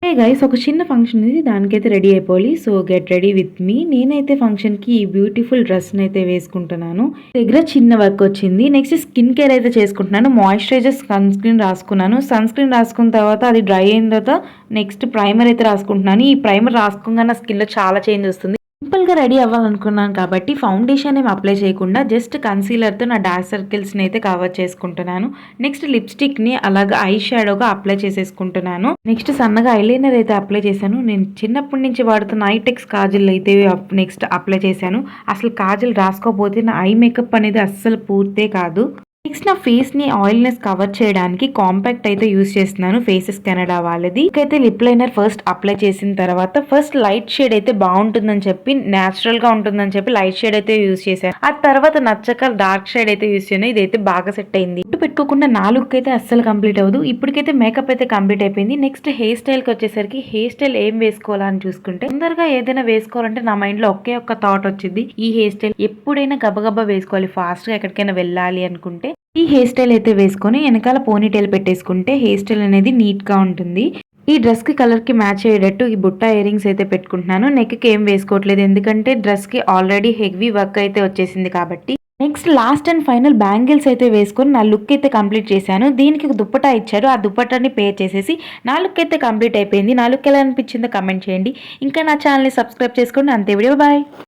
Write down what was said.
Hey guys, ఒక చిన్న function ఉంది. దానికైతే రెడీ అయిపోవాలి. So get ready with me. నేనైతే ఫంక్షన్కి ఈ బ్యూటిఫుల్ డ్రెస్ని అయితే వేసుకుంటున్నాను. దగ్గర చిన్న వర్క్ వచ్చింది. నెక్స్ట్ స్కిన్ కేర్ అయితే చేసుకుంటున్నాను. మాయిశ్చరైజర్, సన్ స్క్రీన్ రాసుకున్నాను. సన్ స్క్రీన్ రాసుకున్న తర్వాత అది డ్రై అయిన తర్వాత నెక్స్ట్ ప్రైమర్ అయితే రాసుకుంటున్నాను. ఈ ప్రైమర్ రాసుకోగానే నా స్కిన్లో చాలా చేంజ్ వస్తుంది. సింపుల్గా రెడీ అవ్వాలనుకున్నాను కాబట్టి ఫౌండేషన్ ఏం అప్లై చేయకుండా జస్ట్ కన్సీలర్తో నా డార్క్ సర్కిల్స్ని అయితే కవర్ చేసుకుంటున్నాను. నెక్స్ట్ లిప్స్టిక్ని అలాగా ఐ షాడోగా అప్లై చేసేసుకుంటున్నాను. నెక్స్ట్ సన్నగా ఐలైనర్ అయితే అప్లై చేశాను. నేను చిన్నప్పటి నుంచి వాడుతున్న ఐటెక్స్ కాజల్ అయితే నెక్స్ట్ అప్లై చేశాను. అసలు కాజల్ రాసుకోకపోతే నా ఐ మేకప్ అనేది అస్సలు పూర్తే కాదు. నెక్స్ట్ నా ఫేస్ ని ఆయిల్నెస్ కవర్ చేయడానికి కాంపాక్ట్ అయితే యూస్ చేస్తున్నాను. ఫేసెస్ కెనడా వాళ్ళది. అయితే లిప్ లైనర్ ఫస్ట్ అప్లై చేసిన తర్వాత ఫస్ట్ లైట్ షేడ్ అయితే బాగుంటుందని చెప్పి, న్యాచురల్ గా ఉంటుందని చెప్పి లైట్ షేడ్ అయితే యూస్ చేశాను. ఆ తర్వాత నచ్చక డార్క్ షేడ్ అయితే యూస్ చేయను. ఇదైతే బాగా సెట్ అయింది. ఇటు పెట్టుకోకుండా నా లుక్ అయితే అస్సలు కంప్లీట్ అవ్వదు. ఇప్పటికైతే మేకప్ అయితే కంప్లీట్ అయిపోయింది. నెక్స్ట్ హెయిర్ స్టైల్ కి వచ్చేసరికి హెయిర్ స్టైల్ ఏం వేసుకోవాలని చూసుకుంటే, తొందరగా ఏదైనా వేసుకోవాలంటే నా మైండ్ లో ఒకే ఒక్క థాట్ వచ్చింది. ఈ హెయిర్ స్టైల్ ఎప్పుడైనా గబగబా వేసుకోవాలి, ఫాస్ట్ గా ఎక్కడికైనా వెళ్ళాలి అనుకుంటే ఈ హెయిర్ స్టైల్ అయితే వేసుకొని వెనకాల పోనీ టైల్ పెట్టేసుకుంటే హెయిర్ స్టైల్ అనేది నీట్ గా ఉంటుంది. ఈ డ్రెస్ కి కలర్ కి మ్యాచ్ అయ్యేటట్టు ఈ బుట్ట ఇయర్ రింగ్స్ అయితే పెట్టుకుంటున్నాను. నెక్ కి ఏం వేసుకోవట్లేదు, ఎందుకంటే డ్రెస్ కి ఆల్రెడీ హెవీ వర్క్ అయితే వచ్చేసింది కాబట్టి. Next last and final bangles అయితే వేసుకొని నా లుక్ అయితే కంప్లీట్ చేశాను. దీనికి దుప్పటా ఇచ్చారు. ఆ దుప్పటాన్ని పే చేసేసి నా లుక్ అయితే కంప్లీట్ అయిపోయింది. నా లుక్ ఎలా అనిపించిందో కమెంట్ చేయండి. ఇంకా నా ఛానల్ని సబ్స్క్రైబ్ చేసుకోండి. అంతే, వీడియో బాయ్.